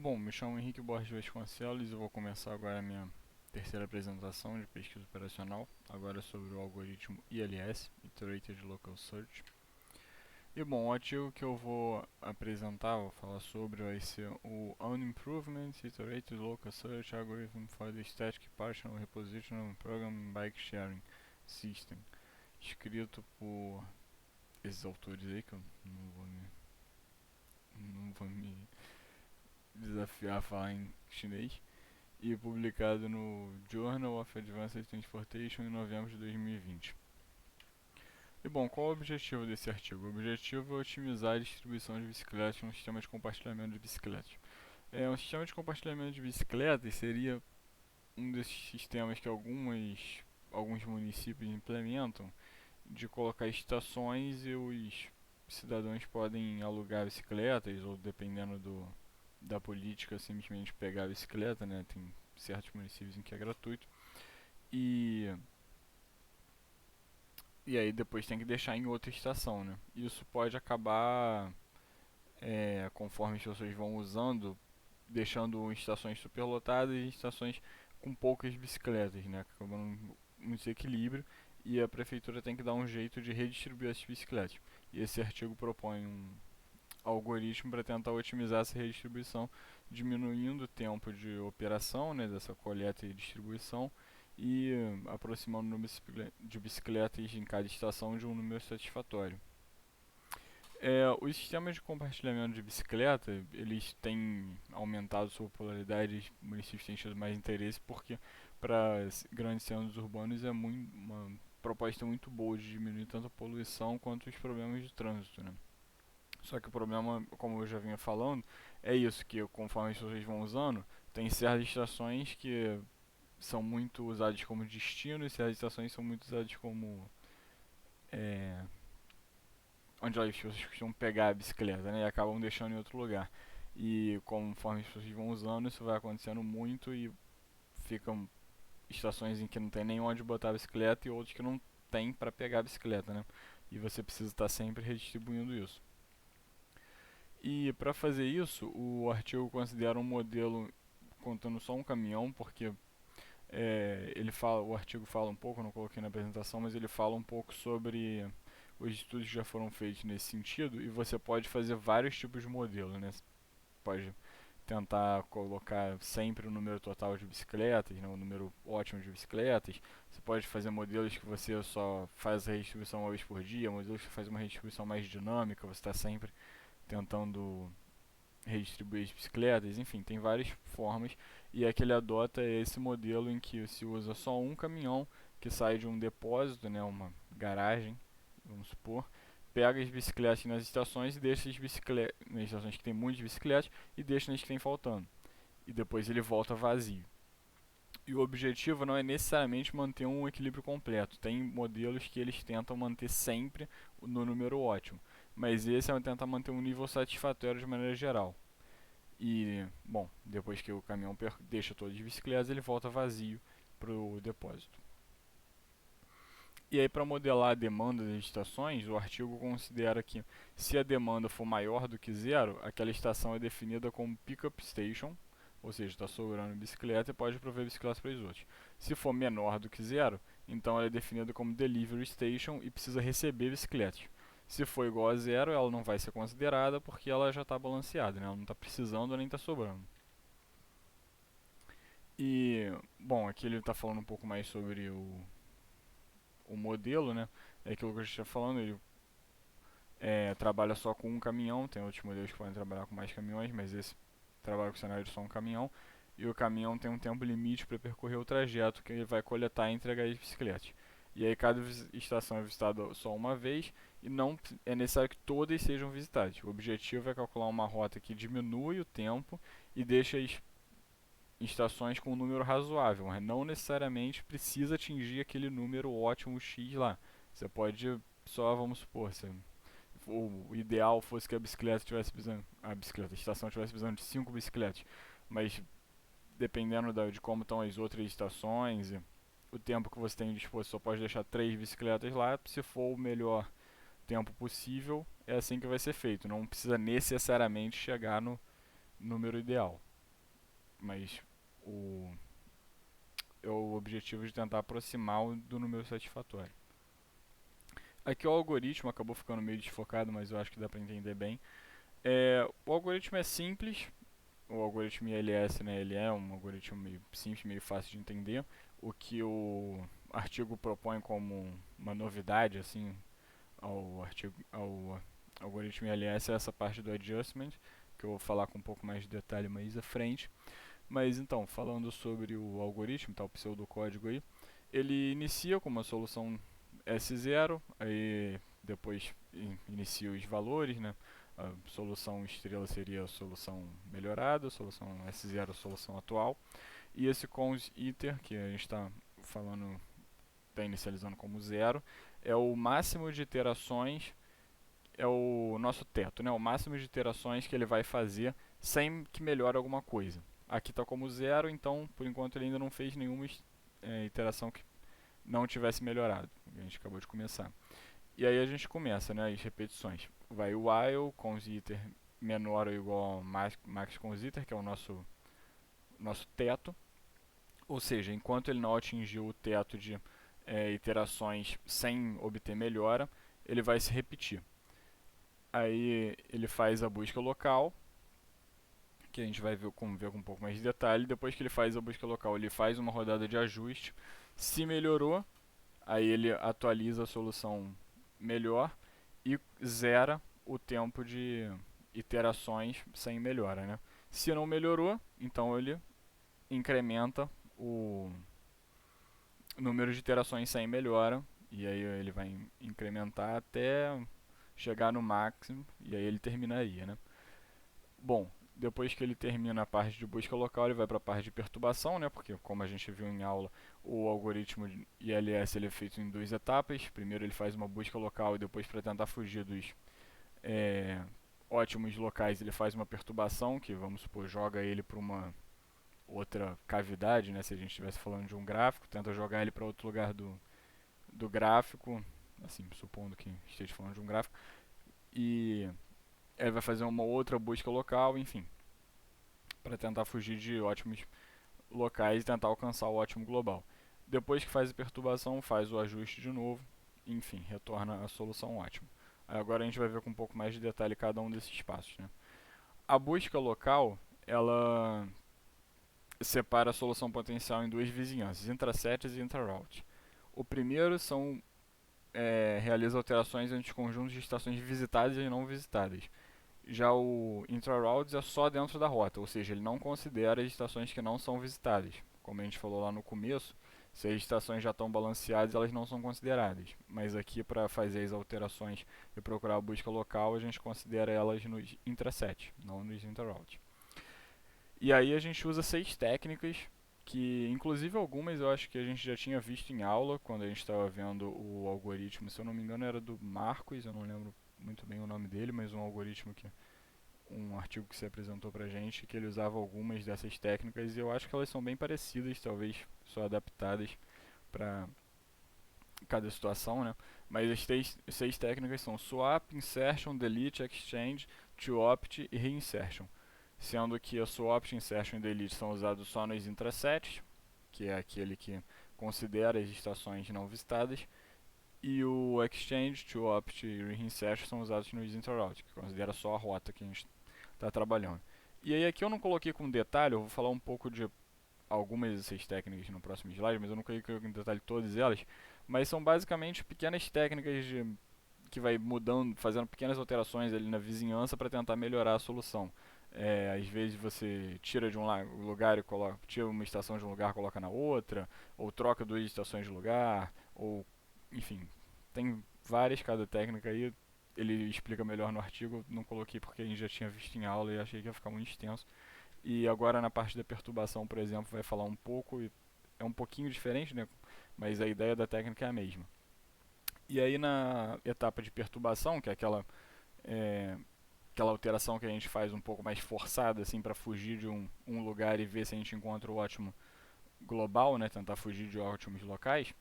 Bom, me chamo Henrique Borges Vasconcelos e vou começar agora a minha terceira apresentação de pesquisa operacional, agora sobre o algoritmo ILS, Iterated Local Search. E bom, o artigo que eu vou apresentar, vou falar sobre, vai ser o Unimprovement Iterated Local Search Algorithm for the Static Partial Reposition Program Bike Sharing System, escrito por esses autores aí, que eu não vou me desafiar a falar em chinês, e publicado no Journal of Advanced Transportation em novembro de 2020. E bom, qual é o objetivo desse artigo? O objetivo é otimizar a distribuição de bicicletas num sistema de compartilhamento de bicicletas. Um sistema de compartilhamento de bicicletas seria um desses sistemas que alguns municípios implementam, de colocar estações e os cidadãos podem alugar bicicletas, ou dependendo da política, simplesmente pegar a bicicleta, né? Tem certos municípios em que é gratuito. E, e aí depois tem que deixar em outra estação, né? Isso pode acabar, conforme as pessoas vão usando, deixando estações superlotadas e estações com poucas bicicletas, né? Acabando um desequilíbrio, e a prefeitura tem que dar um jeito de redistribuir essas bicicletas. E esse artigo propõe um algoritmo para tentar otimizar essa redistribuição, diminuindo o tempo de operação, né, dessa coleta e distribuição, e aproximando o número de bicicletas em cada estação de um número satisfatório. Os sistemas de compartilhamento de bicicleta, eles têm aumentado sua popularidade, e os municípios têm tido mais interesse, porque para grandes centros urbanos é uma proposta muito boa de diminuir tanto a poluição quanto os problemas de trânsito, né? Só que o problema, como eu já vinha falando, é isso, que conforme as pessoas vão usando, tem certas estações que são muito usadas como destino e certas estações são muito usadas como é, onde as pessoas costumam pegar a bicicleta, né, e acabam deixando em outro lugar. E conforme as pessoas vão usando, isso vai acontecendo muito, e ficam estações em que não tem nem onde botar a bicicleta e outras que não tem para pegar a bicicleta, né? E você precisa estar sempre redistribuindo isso. E para fazer isso, o artigo considera um modelo contando só um caminhão, porque o artigo fala um pouco, eu não coloquei na apresentação, mas ele fala um pouco sobre os estudos que já foram feitos nesse sentido, e você pode fazer vários tipos de modelo, né? Você pode tentar colocar sempre o número total de bicicletas, né, um número ótimo de bicicletas. Você pode fazer modelos que você só faz a redistribuição uma vez por dia, modelos que faz uma redistribuição mais dinâmica, você está sempre tentando redistribuir as bicicletas, enfim, tem várias formas, e a que ele adota é esse modelo em que se usa só um caminhão que sai de um depósito, né, uma garagem, vamos supor, pega as bicicletas nas estações e deixa as bicicletas nas estações que tem muitas bicicletas e deixa nas que tem faltando. E depois ele volta vazio. E o objetivo não é necessariamente manter um equilíbrio completo. Tem modelos que eles tentam manter sempre no número ótimo, mas esse é tentar manter um nível satisfatório de maneira geral. E, bom, depois que o caminhão deixa todas as bicicletas, ele volta vazio para o depósito. E aí, para modelar a demanda das estações, o artigo considera que, se a demanda for maior do que zero, aquela estação é definida como pickup station, ou seja, está sobrando bicicleta e pode prover bicicletas para os outros. Se for menor do que zero, então ela é definida como delivery station e precisa receber bicicletas. Se for igual a zero, ela não vai ser considerada porque ela já está balanceada, né? Ela não está precisando nem está sobrando. E, bom, aqui ele está falando um pouco mais sobre o modelo, né? É aquilo que eu já tinha falando, ele trabalha só com um caminhão, tem outros modelos que podem trabalhar com mais caminhões, mas esse trabalha com o cenário de só um caminhão, e o caminhão tem um tempo limite para percorrer o trajeto que ele vai coletar e entregar as bicicletas. E aí cada estação é visitada só uma vez, e não é necessário que todas sejam visitadas. O objetivo é calcular uma rota que diminui o tempo e deixa as estações com um número razoável, mas não necessariamente precisa atingir aquele número ótimo X lá. Você pode só, vamos supor, o ideal fosse que a estação tivesse precisando de 5 bicicletas, mas dependendo de como estão as outras estações e o tempo que você tem disposto, só pode deixar 3 bicicletas lá. Se for o melhor tempo possível, é assim que vai ser feito. Não precisa necessariamente chegar no número ideal. mas o, é o objetivo de tentar aproximar do número satisfatório. Aqui o algoritmo acabou ficando meio desfocado, mas eu acho que dá para entender bem. O algoritmo é simples, o algoritmo ILS, né, ele é um algoritmo meio simples, meio fácil de entender. O que o artigo propõe como uma novidade assim ao algoritmo ILS é essa parte do adjustment, que eu vou falar com um pouco mais de detalhe mais à frente. Mas então, falando sobre o algoritmo, tá, o pseudocódigo aí, ele inicia com uma solução S0, aí depois inicia os valores, né? A solução estrela seria a solução melhorada, a solução S0 a solução atual, e esse cons iter, que a gente está falando, está inicializando como zero, é o máximo de iterações, é o nosso teto, né? O máximo de iterações que ele vai fazer sem que melhore alguma coisa. Aqui está como zero, então por enquanto ele ainda não fez nenhuma iteração que não tivesse melhorado. A gente acabou de começar. E aí a gente começa, né, as repetições. Vai o while cons iter menor ou igual a max cons iter, que é o nosso teto. Ou seja, enquanto ele não atingiu o teto de iterações sem obter melhora, ele vai se repetir. Aí ele faz a busca local, que a gente vai ver com um pouco mais de detalhe. Depois que ele faz a busca local, ele faz uma rodada de ajuste. Se melhorou, aí ele atualiza a solução melhor e zera o tempo de iterações sem melhora, né? Se não melhorou, então ele incrementa o número de iterações sem melhora, e aí ele vai incrementar até chegar no máximo, e aí ele terminaria, né? Bom, depois que ele termina a parte de busca local, ele vai para a parte de perturbação, né? Porque como a gente viu em aula, o algoritmo ILS ele é feito em duas etapas. Primeiro ele faz uma busca local e depois, para tentar fugir dos é, ótimos locais, ele faz uma perturbação, que vamos supor joga ele para uma outra cavidade, né? Se a gente estivesse falando de um gráfico, tenta jogar ele para outro lugar do gráfico, assim, supondo que esteja falando de um gráfico, e ele vai fazer uma outra busca local, enfim, para tentar fugir de ótimos locais e tentar alcançar o ótimo global. Depois que faz a perturbação, faz o ajuste de novo, enfim, retorna a solução ótima. Agora a gente vai ver com um pouco mais de detalhe cada um desses passos, né? A busca local, ela separa a solução potencial em duas vizinhanças, intraset e intraroute. O primeiro realiza alterações entre conjuntos de estações visitadas e não visitadas. Já o intraroutes é só dentro da rota, ou seja, ele não considera as estações que não são visitadas. Como a gente falou lá no começo, se as estações já estão balanceadas, elas não são consideradas. Mas aqui, para fazer as alterações e procurar a busca local, a gente considera elas nos intraset, não nos intraroutes. E aí a gente usa 6 técnicas, que inclusive algumas eu acho que a gente já tinha visto em aula, quando a gente estava vendo o algoritmo, se eu não me engano era do Marcos, eu não lembro muito bem o nome dele, mas um algoritmo que um artigo que se apresentou pra gente, que ele usava algumas dessas técnicas e eu acho que elas são bem parecidas, talvez só adaptadas para cada situação, né? Mas as 6 técnicas são swap, insertion, delete, exchange, to-opt e reinsertion. Sendo que a swap, insertion e delete são usados só nos intrasets, que é aquele que considera as estações não visitadas, e o exchange, to-opt e reinsertion são usados nos intraroutes, que considera só a rota que a gente está trabalhando. E aí aqui eu não coloquei com detalhe, eu vou falar um pouco de algumas dessas técnicas no próximo slide, mas eu não coloquei com detalhe todas elas, mas são basicamente pequenas técnicas que vai mudando, fazendo pequenas alterações ali na vizinhança para tentar melhorar a solução. Às vezes você tira de um lugar e coloca, tira uma estação de um lugar e coloca na outra, ou troca duas estações de lugar, ou enfim, tem várias cada técnica aí. Ele explica melhor no artigo, não coloquei porque a gente já tinha visto em aula e achei que ia ficar muito extenso. E agora na parte da perturbação, por exemplo, vai falar um pouco, é um pouquinho diferente, né? Mas a ideia da técnica é a mesma. E aí na etapa de perturbação, que é aquela alteração que a gente faz um pouco mais forçada, assim, para fugir de um lugar e ver se a gente encontra o ótimo global, né? Tentar fugir de ótimos locais,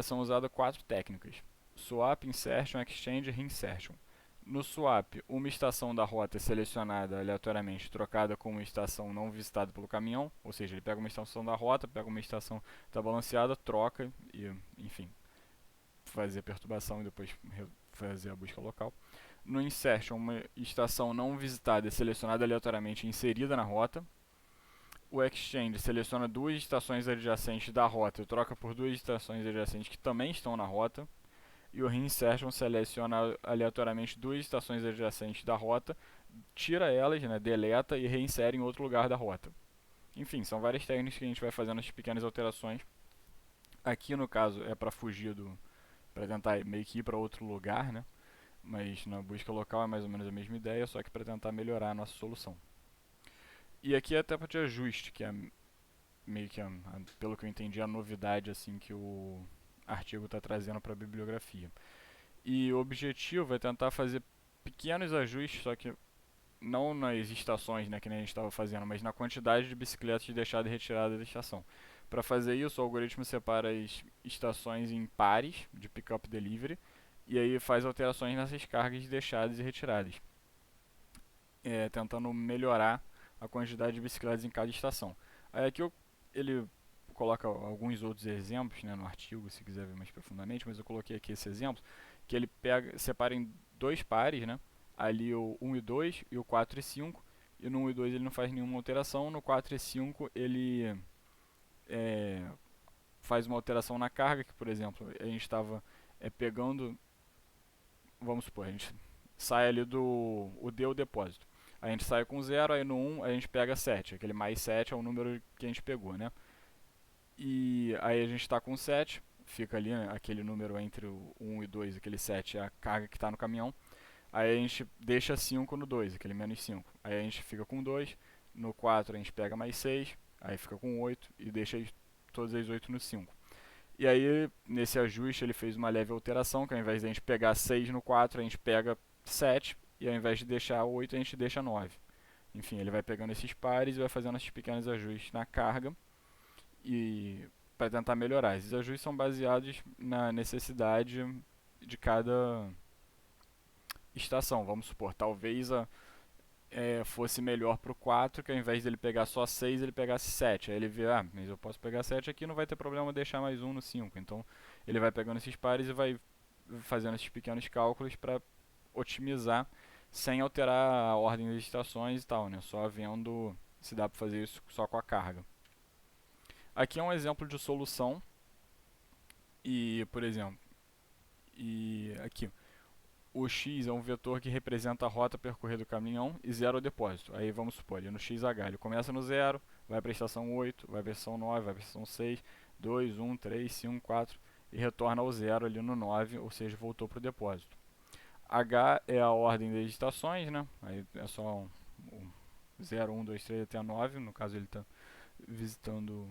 são usadas 4 técnicas: swap, insertion, exchange e reinsertion. No swap, uma estação da rota é selecionada aleatoriamente, trocada com uma estação não visitada pelo caminhão, ou seja, ele pega uma estação da rota, pega uma estação que está balanceada, troca e, enfim, fazer a perturbação e depois fazer a busca local. No insertion, uma estação não visitada é selecionada aleatoriamente e inserida na rota. O exchange seleciona duas estações adjacentes da rota e troca por duas estações adjacentes que também estão na rota. E o reinsertion seleciona aleatoriamente duas estações adjacentes da rota, tira elas, né, deleta e reinsere em outro lugar da rota. Enfim, são várias técnicas que a gente vai fazendo as pequenas alterações. Aqui no caso é para fugir para tentar meio que ir para outro lugar, né? Mas na busca local é mais ou menos a mesma ideia, só que para tentar melhorar a nossa solução. E aqui é a etapa de ajuste, que é meio que, pelo que eu entendi, a novidade assim que o artigo está trazendo para a bibliografia. E o objetivo é tentar fazer pequenos ajustes, só que não nas estações, né, que nem a gente estava fazendo, mas na quantidade de bicicletas deixadas e retiradas da estação. Para fazer isso, o algoritmo separa as estações em pares de pick-up delivery e aí faz alterações nessas cargas deixadas e retiradas, tentando melhorar a quantidade de bicicletas em cada estação. Aí aqui ele coloca alguns outros exemplos, né, no artigo, se quiser ver mais profundamente, mas eu coloquei aqui esse exemplo, que ele separa em dois pares, né, ali o 1 e 2 e o 4 e 5, e no 1 e 2 ele não faz nenhuma alteração, no 4 e 5 ele faz uma alteração na carga, que por exemplo, a gente estava pegando, vamos supor, a gente sai ali do o D, o depósito. A gente sai com 0, aí no 1 a gente pega 7. Aquele mais 7 é o número que a gente pegou, né? E aí a gente está com 7, fica ali, né, aquele número entre o 1 e 2, aquele 7 é a carga que está no caminhão. Aí a gente deixa 5 no 2, aquele menos 5. Aí a gente fica com 2, no 4 a gente pega mais 6, aí fica com 8 e deixa todas as 8 no 5. E aí, nesse ajuste, ele fez uma leve alteração, que ao invés de a gente pegar 6 no 4, a gente pega 7, e ao invés de deixar 8, a gente deixa 9. Enfim, ele vai pegando esses pares e vai fazendo esses pequenos ajustes na carga e para tentar melhorar. Esses ajustes são baseados na necessidade de cada estação. Vamos supor, talvez fosse melhor para o 4 que ao invés dele pegar só 6, ele pegasse 7. Aí ele vê, mas eu posso pegar 7 aqui, não vai ter problema deixar mais um no 5. Então ele vai pegando esses pares e vai fazendo esses pequenos cálculos para otimizar sem alterar a ordem das estações e tal, né? Só vendo se dá para fazer isso só com a carga. Aqui é um exemplo de solução e, por exemplo, aqui o x é um vetor que representa a rota percorrida do caminhão e 0 o depósito. Aí vamos supor, ali no xh, ele começa no 0, vai para a estação 8, vai para a estação 9, vai para a estação 6, 2, 1, 3, 5, 4 e retorna ao 0 ali no 9, ou seja, voltou para o depósito. H é a ordem das estações, né? Aí é só 0, 1, 2, 3 até 9, no caso ele está visitando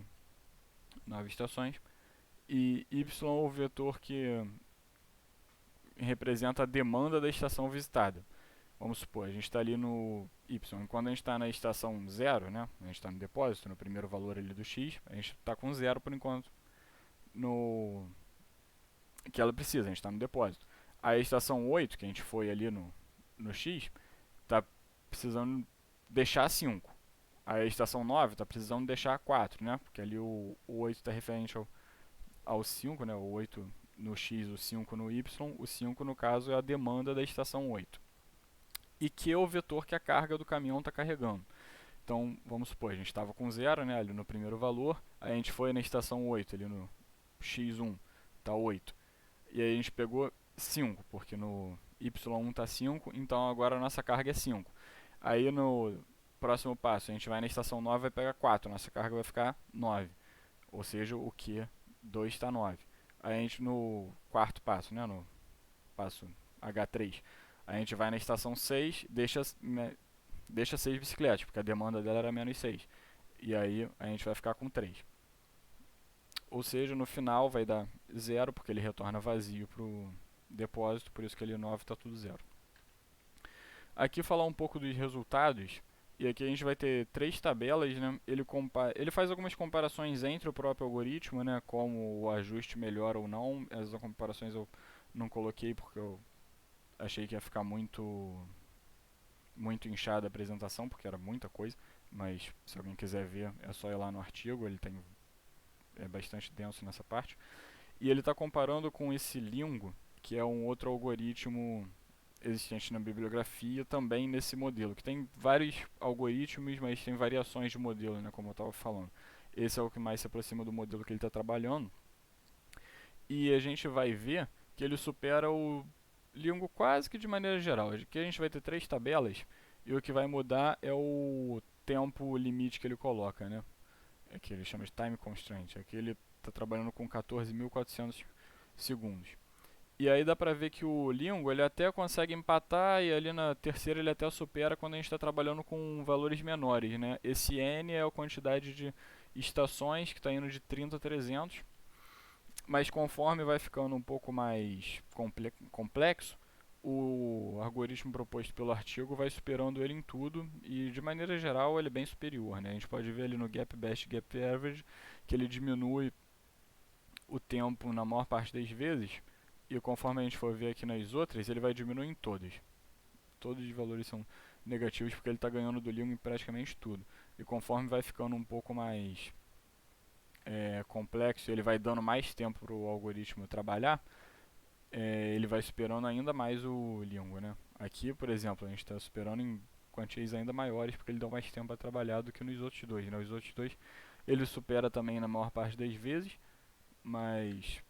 9 estações. E y é o vetor que representa a demanda da estação visitada. Vamos supor, a gente está ali no y, quando a gente está na estação 0, né, a gente está no depósito, no primeiro valor ali do x, a gente está com 0 por enquanto, que ela precisa, a gente está no depósito. A estação 8, que a gente foi ali no x, está precisando deixar 5. A estação 9 está precisando deixar 4, né, porque ali o 8 está referente ao 5, né, o 8 no x, o 5 no y, o 5 no caso é a demanda da estação 8. E que é o vetor que a carga do caminhão está carregando. Então, vamos supor, a gente estava com 0, né, ali no primeiro valor, aí a gente foi na estação 8, ali no x1, está 8. E aí a gente pegou 5, porque no y1 está 5, então agora a nossa carga é 5. Aí no próximo passo, a gente vai na estação 9 e vai pegar 4, nossa carga vai ficar 9. Ou seja, o Q2 está 9. Aí a gente no quarto passo, né, no passo H3, a gente vai na estação 6, deixa 6 bicicletas, porque a demanda dela era menos 6. E aí a gente vai ficar com 3. Ou seja, no final vai dar 0, porque ele retorna vazio para o depósito, por isso que ali 9 está tudo 0. Aqui falar um pouco dos resultados, e aqui a gente vai ter 3 tabelas, né? Ele faz algumas comparações entre o próprio algoritmo, né? Como o ajuste melhora ou não. Essas comparações eu não coloquei porque eu achei que ia ficar muito inchada a apresentação, porque era muita coisa, mas se alguém quiser ver, é só ir lá no artigo, é bastante denso nessa parte. E ele está comparando com esse Lingo, que é um outro algoritmo existente na bibliografia também nesse modelo, que tem vários algoritmos, mas tem variações de modelo, né, como eu estava falando. Esse é o que mais se aproxima do modelo que ele está trabalhando. E a gente vai ver que ele supera o Lingo quase que de maneira geral. Aqui a gente vai ter 3 tabelas e o que vai mudar é o tempo limite que ele coloca, né? É que ele chama de time constraint. Aqui ele está trabalhando com 14.400 segundos. E aí dá pra ver que o Lingo ele até consegue empatar e ali na terceira ele até supera quando a gente está trabalhando com valores menores, né? Esse N é a quantidade de estações que está indo de 30 a 300, mas conforme vai ficando um pouco mais complexo, o algoritmo proposto pelo artigo vai superando ele em tudo e de maneira geral ele é bem superior, né? A gente pode ver ali no Gap Best Gap Average que ele diminui o tempo na maior parte das vezes e conforme a gente for ver aqui nas outras, ele vai diminuir em todas. Todos os valores são negativos porque ele está ganhando do Lingo em praticamente tudo. E conforme vai ficando um pouco mais complexo, ele vai dando mais tempo para o algoritmo trabalhar, ele vai superando ainda mais o Lingo, né? Aqui, por exemplo, a gente está superando em quantias ainda maiores porque ele dá mais tempo para trabalhar do que nos outros dois, né? Os outros dois ele supera também na maior parte das vezes, mas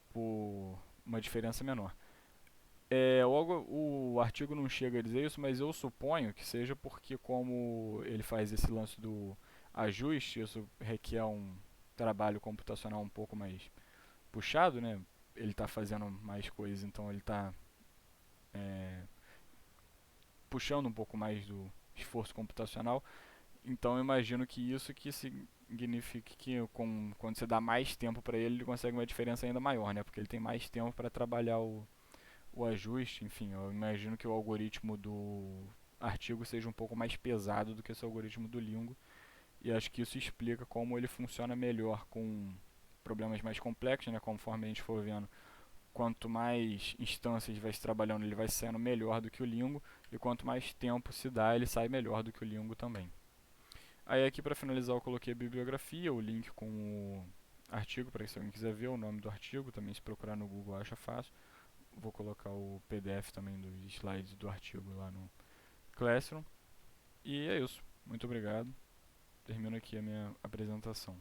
por uma diferença menor. O artigo não chega a dizer isso, mas eu suponho que seja porque como ele faz esse lance do ajuste, isso requer um trabalho computacional um pouco mais puxado, né? Ele está fazendo mais coisas, então ele está puxando um pouco mais do esforço computacional. Então eu imagino que isso que signifique que quando você dá mais tempo para ele, ele consegue uma diferença ainda maior, né? Porque ele tem mais tempo para trabalhar o ajuste, enfim, eu imagino que o algoritmo do artigo seja um pouco mais pesado do que esse algoritmo do Lingo, e acho que isso explica como ele funciona melhor com problemas mais complexos, né, conforme a gente for vendo. Quanto mais instâncias vai se trabalhando, ele vai saindo melhor do que o Lingo, e quanto mais tempo se dá, ele sai melhor do que o Lingo também. Aí aqui para finalizar eu coloquei a bibliografia, o link com o artigo, para se alguém quiser ver o nome do artigo, também se procurar no Google acha fácil. Vou colocar o PDF também dos slides do artigo lá no Classroom. E é isso. Muito obrigado. Termino aqui a minha apresentação.